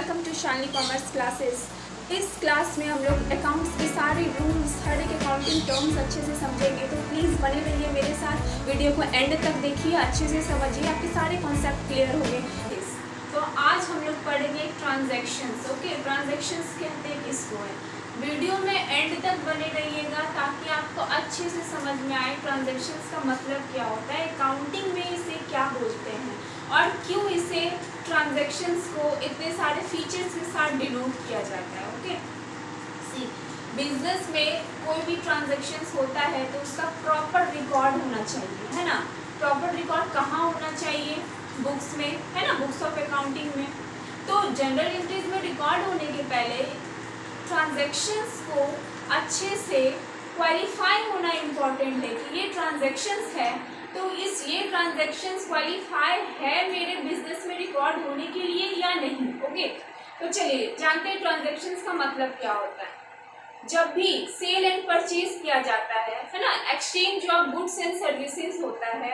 Welcome to Shalini commerce classes. इस class में हम लोग अकाउंट्स के सारे रूल्स, हर एक अकाउंटिंग टर्म्स अच्छे से समझेंगे, तो प्लीज़ बने रहिए मेरे साथ। वीडियो को एंड तक देखिए, अच्छे से समझिए, आपके सारे कॉन्सेप्ट क्लियर हो गए। तो आज हम लोग पढ़ेंगे ट्रांजैक्शंस। ओके, ट्रांजैक्शंस कहते हैं किसको है। वीडियो में एंड तक बने रहिएगा ताकि आपको अच्छे से समझ में आए ट्रांजैक्शंस का मतलब क्या होता है, अकाउंटिंग में इसे क्या बोलते हैं और क्यों इसे ट्रांजैक्शंस को इतने सारे फीचर्स के साथ डिनोट किया जाता है। ओके, सी बिजनेस में कोई भी ट्रांजैक्शंस होता है तो उसका प्रॉपर रिकॉर्ड होना चाहिए, है ना। प्रॉपर रिकॉर्ड कहाँ होना चाहिए? बुक्स में, है ना, बुक्स ऑफ अकाउंटिंग में। तो जनरल एंट्रीज में रिकॉर्ड होने के पहले ट्रांजैक्शंस को अच्छे से क्वालिफाई होना इम्पॉर्टेंट है कि ये ट्रांजैक्शंस है तो ये ट्रांजैक्शंस क्वालिफाई है मेरे बिजनेस में रिकॉर्ड होने के लिए या नहीं। ओके, तो चलिए जानते हैं ट्रांजैक्शंस का मतलब क्या होता है। जब भी सेल एंड परचेज किया जाता है ना, exchange of goods and services होता है,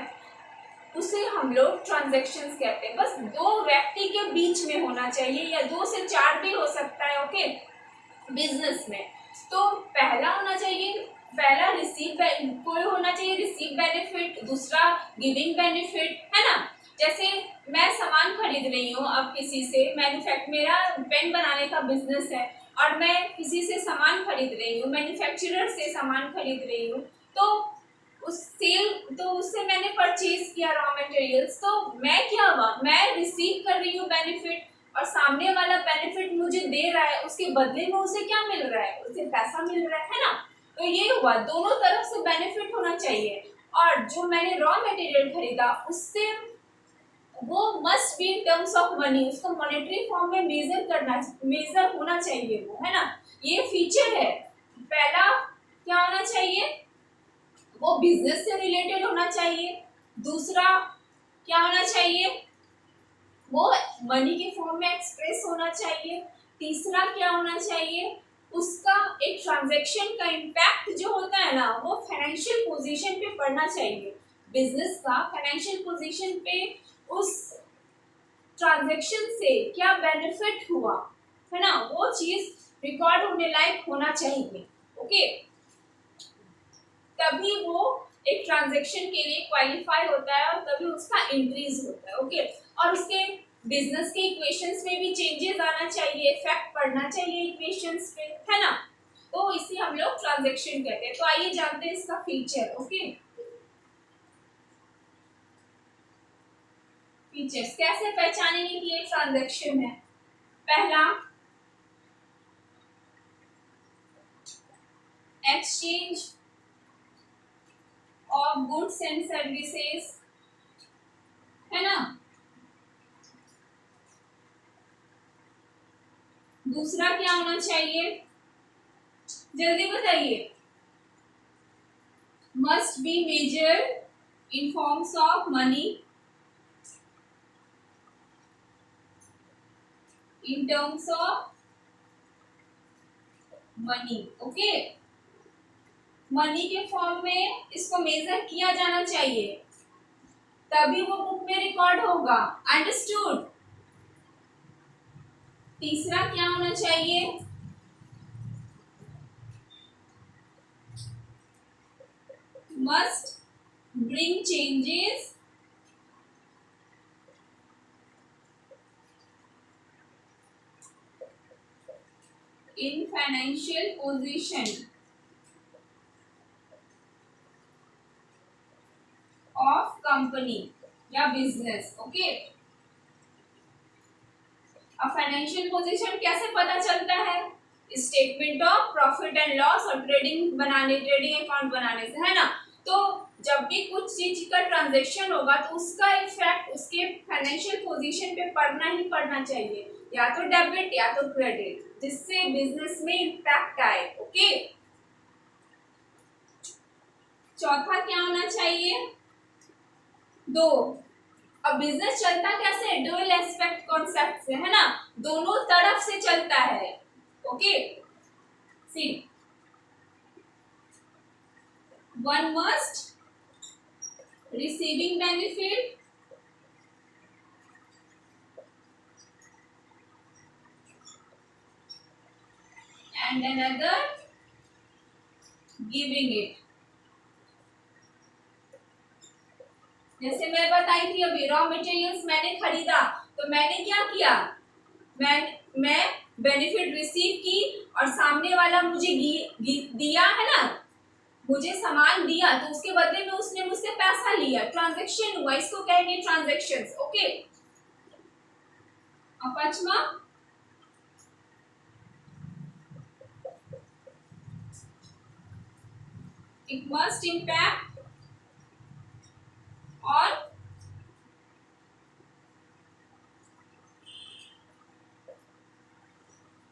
उसे हम लोग ट्रांजैक्शंस कहते हैं। बस दो व्यक्ति के बीच में होना चाहिए या 2 से 4 भी हो सकता है। ओके, बिजनेस में तो पहला होना चाहिए, पहला रिसीव कोई होना चाहिए रिसीव बेनिफिट, दूसरा गिविंग बेनिफिट, है ना। जैसे मैं सामान खरीद रही हूँ अब किसी से, मेरा पेन बनाने का बिजनेस है और मैं किसी से सामान खरीद रही हूँ, मैन्युफैक्चरर से सामान खरीद रही हूँ, तो उससे मैंने परचेज किया रॉ मटेरियल्स, तो मैं क्या हुआ, मैं रिसीव कर रही हूँ बेनिफिट और सामने वाला बेनिफिट मुझे दे रहा है, उसके बदले में उसे क्या मिल रहा है, उसे पैसा मिल रहा है ना। तो ये हुआ, दोनों तरफ से बेनिफिट होना चाहिए। और जो मैंने रॉ मटेरियल खरीदा उससे वो must be in terms of money, उसको मॉनेटरी फॉर्म में मेजर होना चाहिए वो, है ना। ये फीचर है। पहला क्या होना चाहिए, वो बिजनेस से रिलेटेड होना चाहिए। दूसरा क्या होना चाहिए, वो मनी के फॉर्म में एक्सप्रेस होना चाहिए। तीसरा क्या होना चाहिए, उसका एक ट्रांजैक्शन का इम्पैक्ट जो होता है ना, वो फाइनेंशियल पोजीशन पे पड़ना चाहिए। बिजनेस का फाइनेंशियल पोजीशन पे उस ट्रांजैक्शन से क्या बेनिफिट हुआ, है ना, वो चीज रिकॉर्ड होने लायक होना चाहिए। ओके, तभी वो एक ट्रांजैक्शन के लिए क्वालिफाई होता है और तभी उसका इंक्रीज होता है। ओके, और उसके बिजनेस के इक्वेशंस में भी चेंजेस आना चाहिए, इफेक्ट पड़ना चाहिए इक्वेशंस पे, है ना। तो इसे हम लोग ट्रांजैक्शन कहते हैं। तो आइए जानते हैं इसका फीचर। ओके, फीचर्स कैसे पहचानेंगे कि ये ट्रांजैक्शन है। पहला, exchange of goods and services, है ना। दूसरा क्या होना चाहिए, जल्दी बताइए। Must be measured in forms of money, in terms of money. Okay, money के फॉर्म में इसको मेजर किया जाना चाहिए, तभी वो बुक में रिकॉर्ड होगा। अंडरस्टूड। तीसरा क्या होना चाहिए, must bring changes in financial position of company या बिजनेस। ओके, अब फाइनेंशियल पोजीशन कैसे पता चलता है, statement of profit and loss और ट्रेडिंग अकाउंट बनाने से, है ना। तो जब भी कुछ चीज का ट्रांजैक्शन होगा तो उसका इफेक्ट उसके फाइनेंशियल पोजीशन पे पड़ना ही पड़ना चाहिए, या तो डेबिट या तो क्रेडिट, जिससे बिजनेस में इम्पैक्ट आए। ओके, चौथा क्या होना चाहिए, दो, अब बिजनेस चलता कैसे, डुअल एस्पेक्ट कॉन्सेप्ट से, है ना, दोनों तरफ से चलता है। Okay, C one must receiving benefit and another giving it। जैसे मैं बताई थी अभी, रॉ मटेरियल्स मैंने खरीदा तो मैंने क्या किया, मैं बेनिफिट रिसीव की और सामने वाला मुझे दिया है ना, मुझे सामान दिया तो उसके बदले में उसने मुझसे पैसा लिया, ट्रांजैक्शन हुआ, इसको कहेंगे ट्रांजैक्शंस। ओके, और पांचवा इट मस्ट इम्पैक्ट और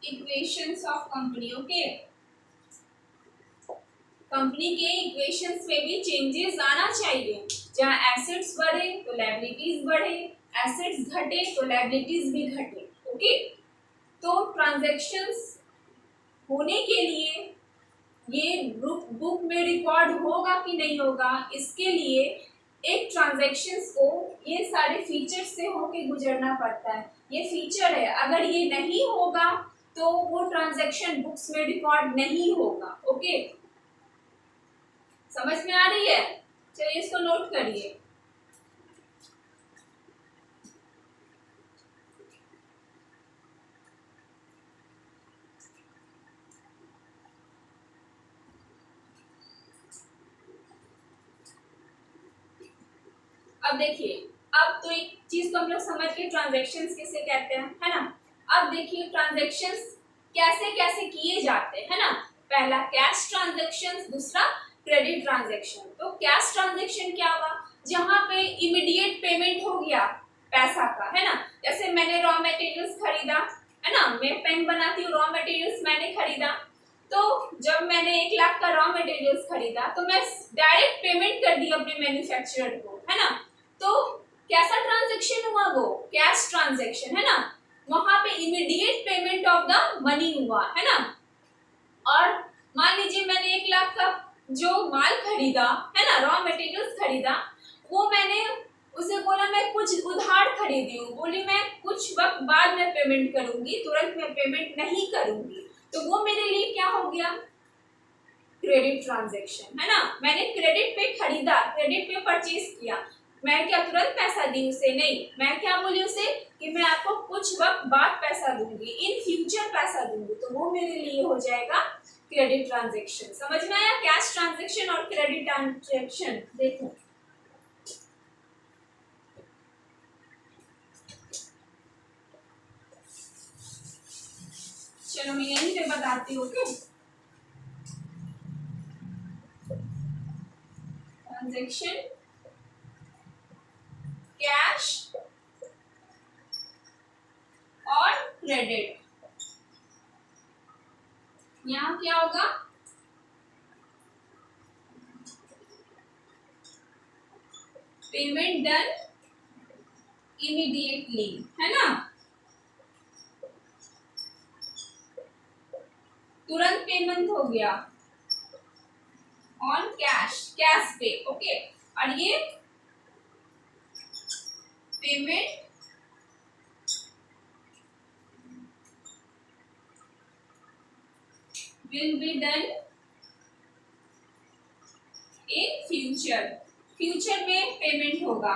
equations of company. Okay, company के इक्वेशंस में भी चेंजेस आना चाहिए, जहां एसेट्स बढ़े तो लायबिलिटीज बढ़े, एसेट्स घटे तो लायबिलिटीज भी घटे। ओके, तो ट्रांजैक्शंस होने के लिए ये बुक में रिकॉर्ड होगा कि नहीं होगा, इसके लिए एक ट्रांजैक्शंस को ये सारे फीचर्स से होके गुजरना पड़ता है। ये फीचर है, अगर ये नहीं होगा तो वो ट्रांजैक्शन बुक्स में रिकॉर्ड नहीं होगा। ओके, समझ में आ रही है? चलिए इसको नोट करिए। अब देखिए, अब तो एक चीज को हम लोग समझ के ट्रांजैक्शंस किसे कहते हैं, है ना। अब देखिए ट्रांजैक्शंस कैसे कैसे किए जाते हैं ना। पहला कैश ट्रांजैक्शंस, दूसरा क्रेडिट ट्रांजैक्शन। तो कैश ट्रांजैक्शन क्या हुआ, जहां पे इमीडिएट पेमेंट हो गया पैसा का, है ना। जैसे मैंने रॉ मटेरियल्स खरीदा, है ना, मैं पेन बनाती हूँ, रॉ मटेरियल्स मैंने खरीदा, तो जब मैंने 1 लाख का रॉ मटेरियल्स खरीदा तो मैं डायरेक्ट पेमेंट कर दी अपने मैन्युफैक्चरर को, है ना। तो कैसा ट्रांजैक्शन हुआ, वो कैश ट्रांजैक्शन, है ना। वहां पे immediate payment of the money हुआ, है ना। और मान लीजिए मैंने 1 लाख का जो माल खरीदा, है ना, रॉ मटेरियल्स खरीदा, वो मैंने उसे बोला मैं कुछ उधार खरीदी हूँ, बोली मैं कुछ वक्त बाद में पेमेंट करूंगी, तुरंत मैं पेमेंट नहीं करूंगी, तो वो मेरे लिए क्या हो गया, क्रेडिट ट्रांजैक्शन, है ना। मैंने क्रेडिट पे खरीदा, क्रेडिट पे परचेज किया, मैं क्या तुरंत पैसा दी उसे, नहीं, मैं क्या बोली उसे कि मैं आपको कुछ वक्त बाद पैसा दूंगी, इन फ्यूचर पैसा दूंगी, तो वो मेरे लिए हो जाएगा क्रेडिट ट्रांजैक्शन। समझ में आया, कैश ट्रांजैक्शन और क्रेडिट ट्रांजैक्शन। देखो चलो मैं यहीं पे बताती हूँ। ओके, ट्रांजैक्शन कैश और क्रेडिट, यहाँ क्या होगा, पेमेंट डन इमीडिएटली, है ना, तुरंत पेमेंट हो गया ऑन कैश, कैश पे। ओके, और ये payment will be done in future, future में पेमेंट होगा,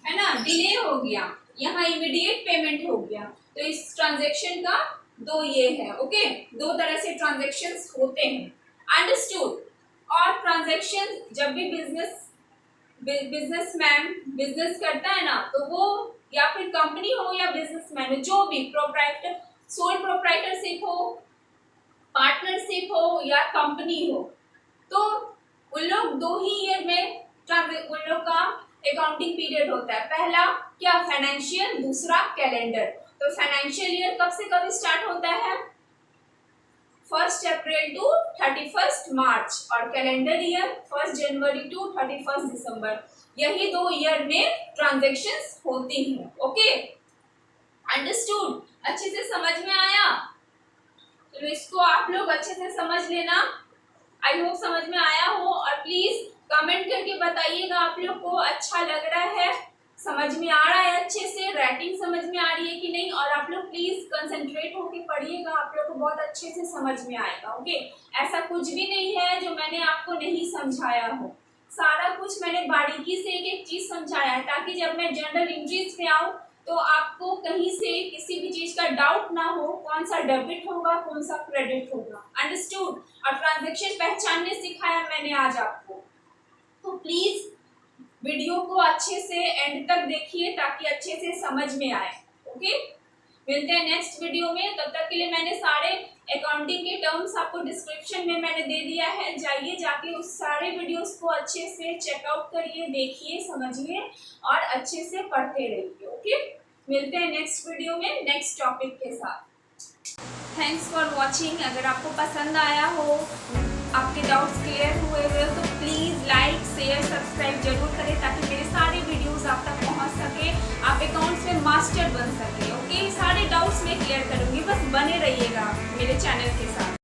है ना, डिले हो गया, यहाँ इमीडिएट पेमेंट हो गया, तो इस ट्रांजैक्शन का दो ये है। ओके, दो तरह से ट्रांजैक्शंस होते हैं, अंडरस्टूड। और ट्रांजैक्शन जब भी बिजनेसमैन बिजनेस करता है ना, तो वो या फिर कंपनी हो या बिजनेसमैन हो, जो भी प्रोप्राइटर, सोल प्रोप्राइटरशिप हो, पार्टनरशिप हो या कंपनी हो, तो उन लोग 2 ही ईयर में उन लोग का अकाउंटिंग पीरियड होता है। पहला क्या, फाइनेंशियल, दूसरा कैलेंडर। तो फाइनेंशियल ईयर कब से कब स्टार्ट होता है, 1 अप्रैल टू 31 मार्च, और कैलेंडर ईयर 1 जनवरी टू 31 दिसंबर। यही 2 ईयर में ट्रांजैक्शंस होती हैं। ओके, अंडरस्टूड, अच्छे से समझ में आया। तो इसको आप लोग अच्छे से समझ लेना, आई होप समझ में आया हो, और प्लीज कमेंट करके बताइएगा आप लोग को अच्छा लग रहा है, समझ में आ रहा है अच्छे से, राइटिंग समझ में आ रही है कि नहीं, और आप लोग प्लीज कंसंट्रेट होके पढ़िएगा, आप लोग को बहुत अच्छे से समझ में आएगा। ओके, ऐसा कुछ भी नहीं है जो मैंने आपको नहीं समझाया हो, सारा कुछ मैंने बारीकी से एक एक चीज समझाया है, ताकि जब मैं जनरल इंट्रीज पे आऊँ तो आपको कहीं से किसी भी चीज का डाउट ना हो, कौन सा डेबिट होगा कौन सा क्रेडिट होगा। अंडरस्टूड? और ट्रांजैक्शन पहचानने सिखाया मैंने आज आपको। तो प्लीज वीडियो को अच्छे से एंड तक देखिए ताकि अच्छे से समझ में आए। ओके, मिलते हैं नेक्स्ट वीडियो में। तब तक के लिए मैंने सारे अकाउंटिंग के टर्म्स आपको डिस्क्रिप्शन में मैंने दे दिया है, जाइए जाके उस सारे वीडियोस को अच्छे से चेकआउट करिए, देखिए, समझिए और अच्छे से पढ़ते रहिए। ओके, मिलते हैं नेक्स्ट वीडियो में नेक्स्ट टॉपिक के साथ। Thanks for watching. अगर आपको पसंद आया हो, आपके डाउट्स क्लियर हुए तो प्लीज़ लाइक शेयर सब्सक्राइब जरूर करें, ताकि मेरे सारे वीडियोस आप तक पहुंच सके, आप अकाउंट्स में मास्टर बन सके। ओके, सारे डाउट्स मैं क्लियर करूंगी, बस बने रहिएगा मेरे चैनल के साथ।